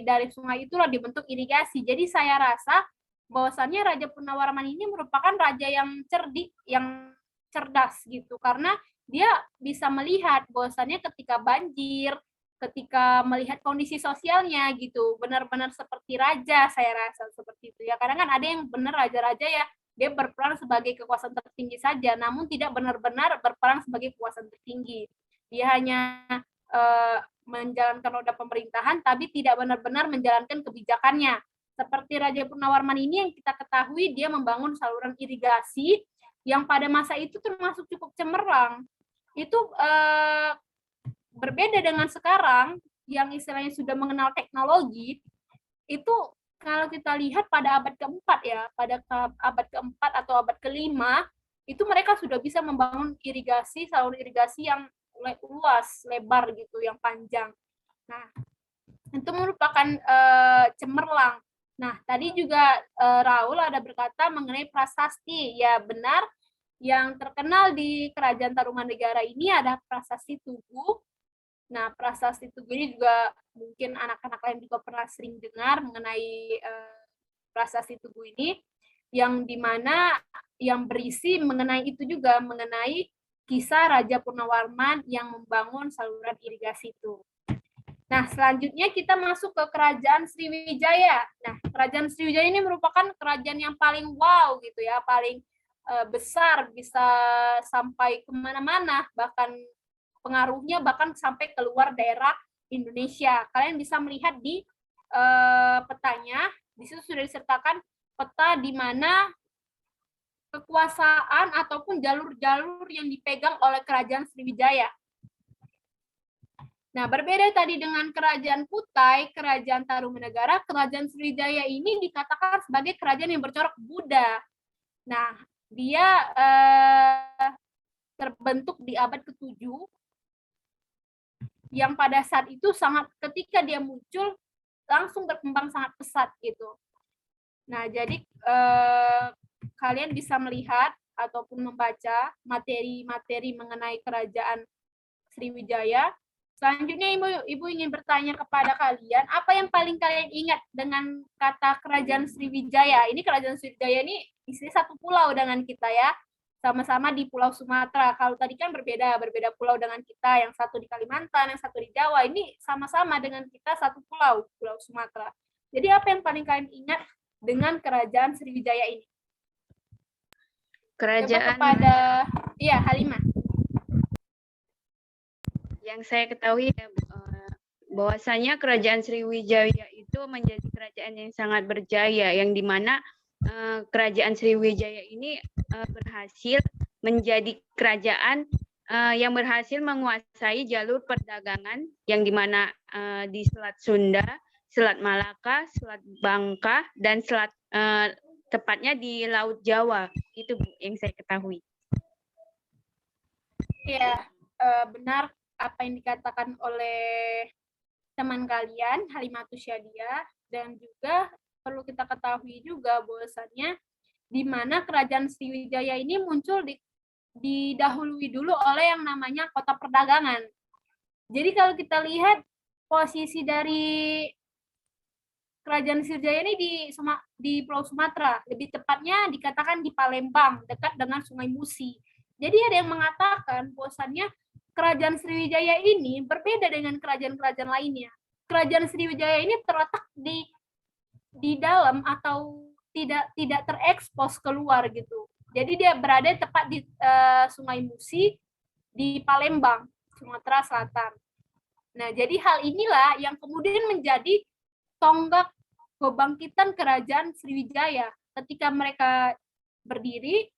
dari sungai itulah dibentuk irigasi. Jadi saya rasa bahwasannya Raja Purnawarman ini merupakan raja yang cerdik, yang cerdas gitu, karena dia bisa melihat bahwasannya ketika banjir, ketika melihat kondisi sosialnya gitu, benar-benar seperti raja, saya rasa seperti itu ya. Kadang kan ada yang benar raja-raja ya, dia berperan sebagai kekuasaan tertinggi saja, namun tidak benar-benar berperan sebagai kekuasaan tertinggi. Dia hanya menjalankan roda pemerintahan, tapi tidak benar-benar menjalankan kebijakannya. Seperti Raja Purnawarman ini yang kita ketahui, dia membangun saluran irigasi yang pada masa itu termasuk cukup cemerlang. Itu berbeda dengan sekarang, yang istilahnya sudah mengenal teknologi, itu kalau kita lihat pada abad keempat ya, pada abad keempat atau abad kelima, itu mereka sudah bisa membangun irigasi, saluran irigasi yang luas, lebar gitu, yang panjang. Nah, itu merupakan cemerlang. Nah, tadi juga Raul ada berkata mengenai prasasti. Ya, benar. Yang terkenal di Kerajaan Tarumanegara ini ada Prasasti Tugu. Nah, Prasasti Tugu ini juga mungkin anak-anak lain juga pernah sering dengar mengenai Prasasti Tugu ini, yang dimana yang berisi mengenai itu juga, mengenai kisah Raja Purnawarman yang membangun saluran irigasi itu. Nah, selanjutnya kita masuk ke Kerajaan Sriwijaya. Nah, Kerajaan Sriwijaya ini merupakan kerajaan yang paling wow gitu ya, paling besar, bisa sampai kemana-mana, bahkan pengaruhnya bahkan sampai keluar daerah Indonesia. Kalian bisa melihat di petanya, di situ sudah disertakan peta di mana kekuasaan ataupun jalur-jalur yang dipegang oleh Kerajaan Sriwijaya. Nah, berbeda tadi dengan Kerajaan Kutai, Kerajaan Tarumanegara, Kerajaan Sriwijaya ini dikatakan sebagai kerajaan yang bercorak Buddha. Nah, dia terbentuk di abad ke-7, yang pada saat itu ketika dia muncul, langsung berkembang sangat pesat gitu. Nah, jadi kalian bisa melihat ataupun membaca materi-materi mengenai Kerajaan Sriwijaya. Selanjutnya Ibu ingin bertanya kepada kalian, apa yang paling kalian ingat dengan kata Kerajaan Sriwijaya? Ini Kerajaan Sriwijaya ini isinya satu pulau dengan kita ya, sama-sama di Pulau Sumatera. Kalau tadi kan berbeda pulau dengan kita, yang satu di Kalimantan, yang satu di Jawa. Ini sama-sama dengan kita satu pulau, Pulau Sumatera. Jadi apa yang paling kalian ingat dengan Kerajaan Sriwijaya ini? Kerajaan Kepada Halimah. yang saya ketahui bahwasanya Kerajaan Sriwijaya itu menjadi kerajaan yang sangat berjaya, yang dimana Kerajaan Sriwijaya ini berhasil menjadi kerajaan yang berhasil menguasai jalur perdagangan, yang dimana di Selat Sunda, Selat Malaka, Selat Bangka, dan Selat tepatnya di Laut Jawa. Itu Bu, yang saya ketahui. Ya, benar apa yang dikatakan oleh teman kalian, Halimatus Syadia, dan juga perlu kita ketahui juga bahwasannya di mana Kerajaan Sriwijaya ini muncul didahului dulu oleh yang namanya kota perdagangan. Jadi kalau kita lihat posisi dari Kerajaan Sriwijaya ini di Pulau Sumatera, lebih tepatnya dikatakan di Palembang, dekat dengan Sungai Musi. Jadi ada yang mengatakan bahwasannya Kerajaan Sriwijaya ini berbeda dengan kerajaan-kerajaan lainnya. Kerajaan Sriwijaya ini terletak di dalam atau tidak terekspos keluar gitu. Jadi dia berada tepat di Sungai Musi di Palembang, Sumatera Selatan. Nah, jadi hal inilah yang kemudian menjadi tonggak kebangkitan Kerajaan Sriwijaya. Ketika mereka berdiri,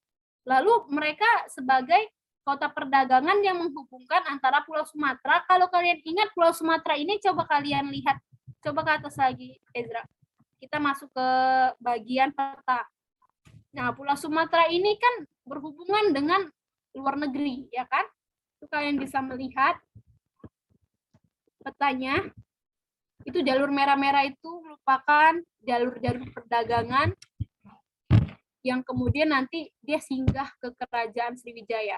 Lalu mereka sebagai kota perdagangan yang menghubungkan antara Pulau Sumatera. Kalau kalian ingat Pulau Sumatera ini, coba kalian lihat, coba ke atas lagi, Ezra. Kita masuk ke bagian peta. Nah, Pulau Sumatera ini kan berhubungan dengan luar negeri, ya kan? Itu kalian bisa melihat petanya. Itu jalur merah-merah itu merupakan jalur-jalur perdagangan yang kemudian nanti dia singgah ke Kerajaan Sriwijaya.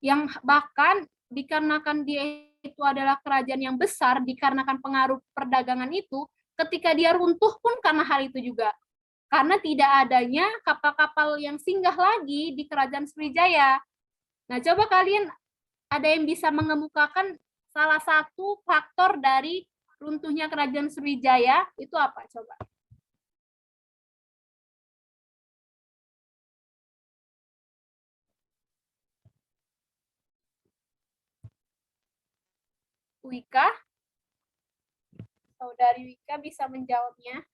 Yang bahkan dikarenakan dia itu adalah kerajaan yang besar, dikarenakan pengaruh perdagangan itu, ketika dia runtuh pun karena hal itu juga. Karena tidak adanya kapal-kapal yang singgah lagi di Kerajaan Sriwijaya. Nah, coba kalian ada yang bisa mengemukakan salah satu faktor dari runtuhnya Kerajaan Sriwijaya itu apa? Coba. Wika? Saudari Wika bisa menjawabnya.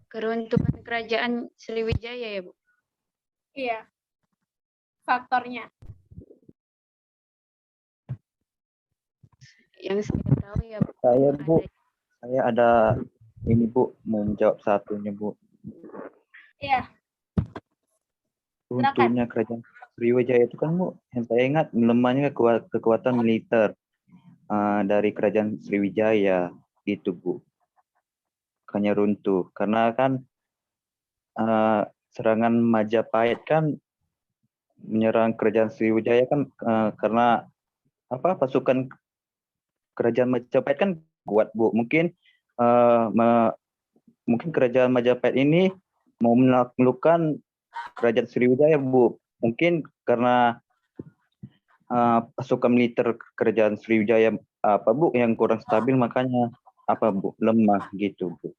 Keruntuhan kerajaan Sriwijaya ya, Bu? Iya. Faktornya. Yang saya tahu ya, Bu. Saya ada ini Bu, menjawab satunya Bu. Iya. Runtuhnya kerajaan Sriwijaya itu kan Bu, yang saya ingat melemahnya kekuatan militer dari kerajaan Sriwijaya itu Bu. Makanya runtuh karena kan serangan Majapahit kan menyerang kerajaan Sriwijaya kan karena pasukan kerajaan Majapahit kan kuat Bu. Mungkin mungkin kerajaan Majapahit ini mau menaklukkan kerajaan Sriwijaya Bu. Mungkin karena pasukan militer kerajaan Sriwijaya Bu yang kurang stabil, makanya Bu lemah gitu Bu.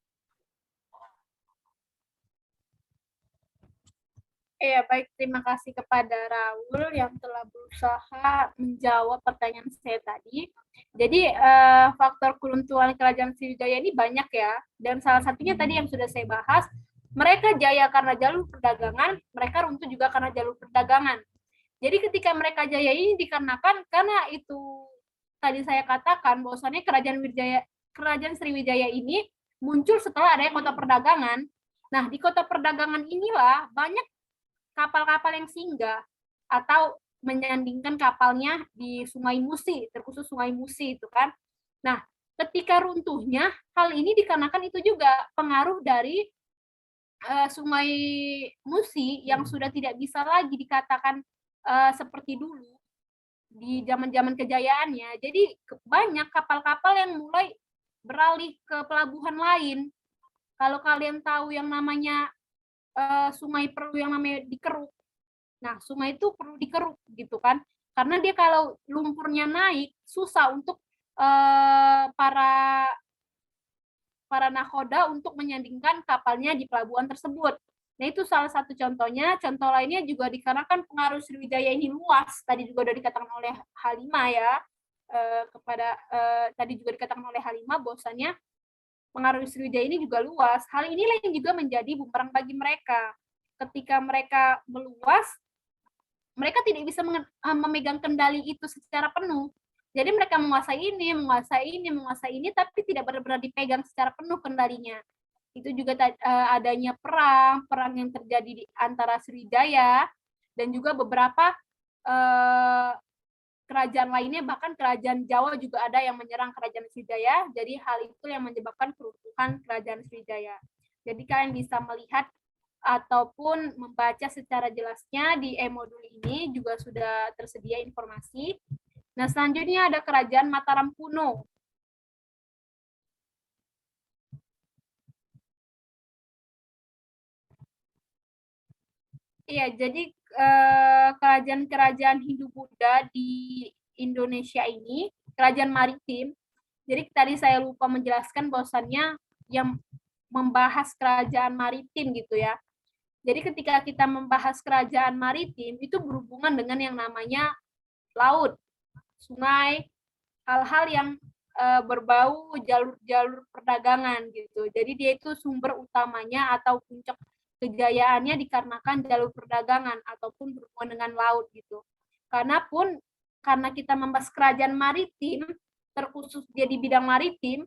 Iya, baik. Terima kasih kepada Raul yang telah berusaha menjawab pertanyaan saya tadi. Jadi, faktor keruntuhan kerajaan Sriwijaya ini banyak ya. Dan salah satunya tadi yang sudah saya bahas, mereka jaya karena jalur perdagangan, mereka runtuh juga karena jalur perdagangan. Jadi ketika mereka jaya ini dikarenakan karena itu tadi saya katakan bahwasannya kerajaan Sriwijaya ini muncul setelah adanya kota perdagangan. Nah, di kota perdagangan inilah banyak kapal-kapal yang singgah atau menyandingkan kapalnya di Sungai Musi, terkhusus Sungai Musi itu kan. Nah, ketika runtuhnya, hal ini dikarenakan itu juga pengaruh dari Sungai Musi yang sudah tidak bisa lagi dikatakan seperti dulu di zaman-zaman kejayaannya. Jadi banyak kapal-kapal yang mulai beralih ke pelabuhan lain. Kalau kalian tahu yang namanya sungai perlu yang namanya dikeruk. Nah, sungai itu perlu dikeruk gitu kan. Karena dia kalau lumpurnya naik, susah untuk para nakoda untuk menyandingkan kapalnya di pelabuhan tersebut. Nah, itu salah satu contohnya. Contoh lainnya juga dikarenakan pengaruh Sriwijaya ini luas. Tadi juga sudah dikatakan oleh Halimah ya. Tadi juga dikatakan oleh Halimah bahwasannya pengaruh Sriwijaya ini juga luas. Hal inilah yang juga menjadi bumerang bagi mereka. Ketika mereka meluas, mereka tidak bisa memegang kendali itu secara penuh. Jadi mereka menguasai ini, tapi tidak benar-benar dipegang secara penuh kendalinya. Itu juga adanya perang yang terjadi di antara Sriwijaya dan juga beberapa kerajaan lainnya, bahkan kerajaan Jawa juga ada yang menyerang kerajaan Sriwijaya. Jadi hal itu yang menyebabkan keruntuhan kerajaan Sriwijaya. Jadi kalian bisa melihat ataupun membaca secara jelasnya di e-modul ini juga sudah tersedia informasi. Nah, selanjutnya ada kerajaan Mataram kuno. Iya, jadi kerajaan-kerajaan Hindu-Buddha di Indonesia ini, kerajaan maritim. Jadi tadi saya lupa menjelaskan bahwasannya yang membahas kerajaan maritim gitu ya. Jadi ketika kita membahas kerajaan maritim, itu berhubungan dengan yang namanya laut, sungai, hal-hal yang berbau jalur-jalur perdagangan gitu. Jadi dia itu sumber utamanya atau puncak kejayaannya dikarenakan jalur perdagangan ataupun berhubungan dengan laut gitu. Karena kita membahas kerajaan maritim, terkhusus dia di bidang maritim,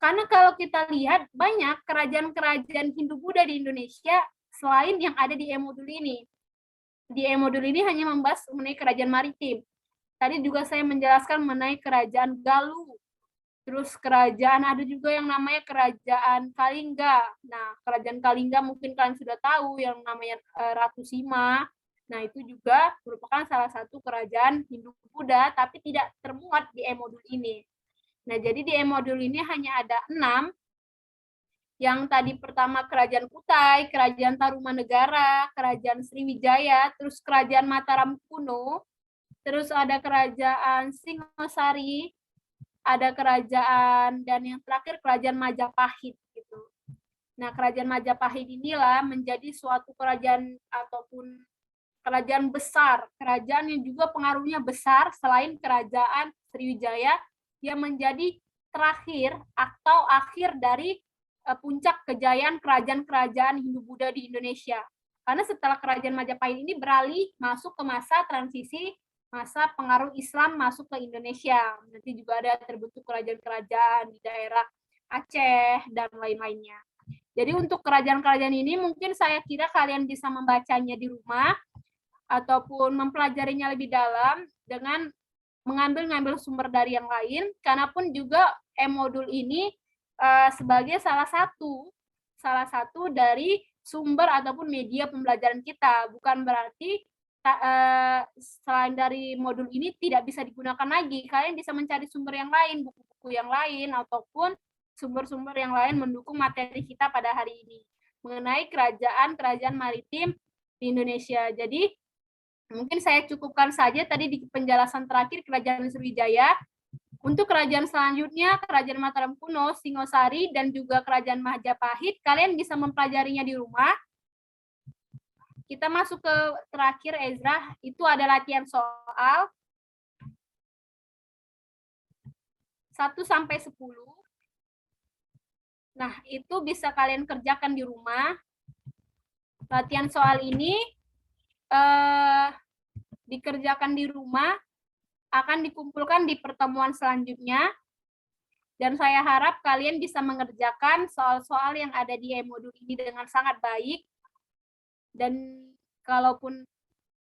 karena kalau kita lihat banyak kerajaan-kerajaan Hindu-Buddha di Indonesia selain yang ada di E-modul ini. Di E-modul ini hanya membahas mengenai kerajaan maritim. Tadi juga saya menjelaskan mengenai kerajaan Galuh. Terus kerajaan, ada juga yang namanya kerajaan Kalingga. Nah, kerajaan Kalingga mungkin kalian sudah tahu yang namanya Ratu Sima. Nah, itu juga merupakan salah satu kerajaan Hindu-Buddha, tapi tidak termuat di E-modul ini. Nah, jadi di E-modul ini hanya ada 6. Yang tadi pertama kerajaan Kutai, kerajaan Tarumanegara, kerajaan Sriwijaya, terus kerajaan Mataram kuno, terus ada kerajaan Singosari, ada kerajaan, dan yang terakhir kerajaan Majapahit gitu. Nah, kerajaan Majapahit inilah menjadi suatu kerajaan ataupun kerajaan besar, kerajaan yang juga pengaruhnya besar selain kerajaan Sriwijaya yang menjadi terakhir atau akhir dari puncak kejayaan kerajaan-kerajaan Hindu-Buddha di Indonesia. Karena setelah kerajaan Majapahit ini beralih masuk ke masa transisi, masa pengaruh Islam masuk ke Indonesia. Nanti juga ada terbentuk kerajaan-kerajaan di daerah Aceh dan lain-lainnya. Jadi untuk kerajaan-kerajaan ini mungkin saya kira kalian bisa membacanya di rumah ataupun mempelajarinya lebih dalam dengan mengambil sumber dari yang lain. Karena pun juga E-modul ini sebagai salah satu dari sumber ataupun media pembelajaran kita. Bukan berarti selain dari modul ini tidak bisa digunakan lagi. Kalian bisa mencari sumber yang lain, buku-buku yang lain, ataupun sumber-sumber yang lain mendukung materi kita pada hari ini mengenai kerajaan-kerajaan maritim di Indonesia. Jadi mungkin saya cukupkan saja tadi di penjelasan terakhir kerajaan Sriwijaya. Untuk kerajaan selanjutnya, kerajaan Mataram kuno, Singosari, dan juga kerajaan Majapahit, kalian bisa mempelajarinya di rumah. Kita masuk ke terakhir, Ezra, itu ada latihan soal 1-10. Nah, itu bisa kalian kerjakan di rumah. Latihan soal ini dikerjakan di rumah, akan dikumpulkan di pertemuan selanjutnya. Dan saya harap kalian bisa mengerjakan soal-soal yang ada di E-modul ini dengan sangat baik. Dan kalaupun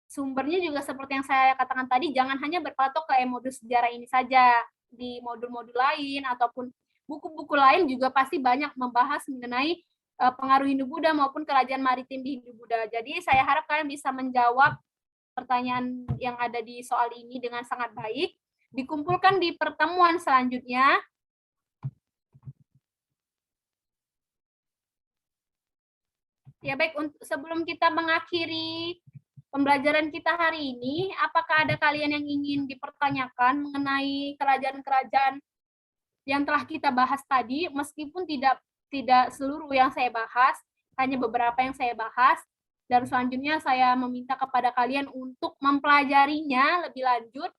sumbernya juga seperti yang saya katakan tadi, jangan hanya berpatok ke E-modul sejarah ini saja. Di modul-modul lain ataupun buku-buku lain juga pasti banyak membahas mengenai pengaruh Hindu-Buddha maupun kerajaan maritim di Hindu-Buddha. Jadi saya harap kalian bisa menjawab pertanyaan yang ada di soal ini dengan sangat baik. Dikumpulkan di pertemuan selanjutnya. Ya baik, sebelum kita mengakhiri pembelajaran kita hari ini, apakah ada kalian yang ingin dipertanyakan mengenai kerajaan-kerajaan yang telah kita bahas tadi, meskipun tidak seluruh yang saya bahas, hanya beberapa yang saya bahas, dan selanjutnya saya meminta kepada kalian untuk mempelajarinya lebih lanjut,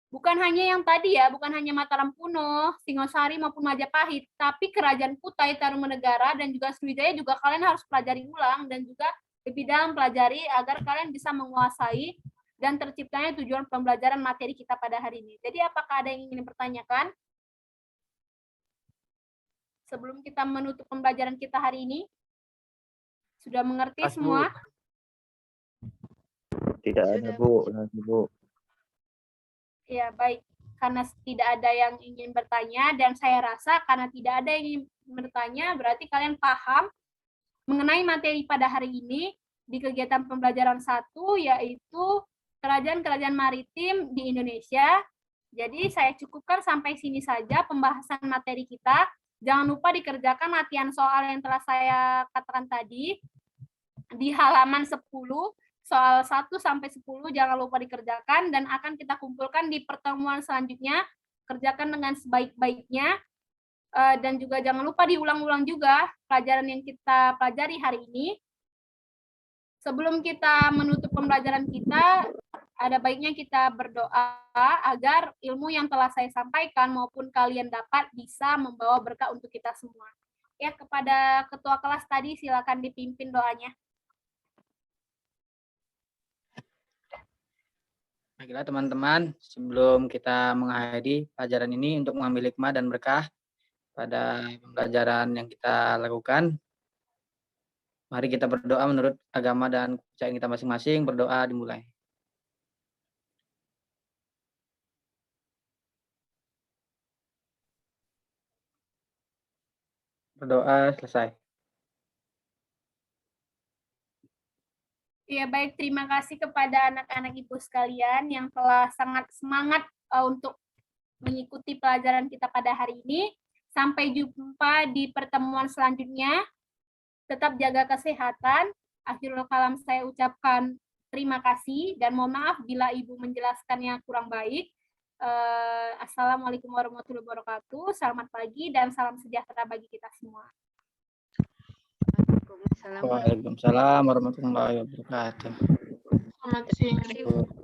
bukan hanya yang tadi ya, bukan hanya Mataram kuno, Singosari maupun Majapahit, tapi kerajaan Kutai, Tarumanegara, dan juga Sriwijaya juga kalian harus pelajari ulang dan juga lebih dalam pelajari agar kalian bisa menguasai dan terciptanya tujuan pembelajaran materi kita pada hari ini. Jadi apakah ada yang ingin dipertanyakan sebelum kita menutup pembelajaran kita hari ini? Sudah mengerti semua? Tidak ada, Bu. Nanti, Bu. Ya, baik. Karena tidak ada yang ingin bertanya, dan saya rasa karena tidak ada yang ingin bertanya, berarti kalian paham mengenai materi pada hari ini di kegiatan pembelajaran 1, yaitu kerajaan-kerajaan maritim di Indonesia. Jadi saya cukupkan sampai sini saja pembahasan materi kita. Jangan lupa dikerjakan latihan soal yang telah saya katakan tadi di halaman 10. Soal 1-10 jangan lupa dikerjakan dan akan kita kumpulkan di pertemuan selanjutnya. Kerjakan dengan sebaik-baiknya. Dan juga jangan lupa diulang-ulang juga pelajaran yang kita pelajari hari ini. Sebelum kita menutup pembelajaran kita, ada baiknya kita berdoa agar ilmu yang telah saya sampaikan maupun kalian dapat bisa membawa berkah untuk kita semua. Ya, kepada ketua kelas tadi silakan dipimpin doanya. Baiklah teman-teman, sebelum kita mengakhiri pelajaran ini untuk mengambil hikmah dan berkah pada pembelajaran yang kita lakukan, mari kita berdoa menurut agama dan kepercayaan kita masing-masing. Berdoa dimulai. Berdoa selesai. Ya, baik, terima kasih kepada anak-anak ibu sekalian yang telah sangat semangat untuk mengikuti pelajaran kita pada hari ini. Sampai jumpa di pertemuan selanjutnya. Tetap jaga kesehatan. Akhirul kalam saya ucapkan terima kasih dan mohon maaf bila ibu menjelaskannya kurang baik. Assalamualaikum warahmatullahi wabarakatuh. Selamat pagi dan salam sejahtera bagi kita semua. Waalaikumsalam warahmatullahi wabarakatuh. Selamat siang.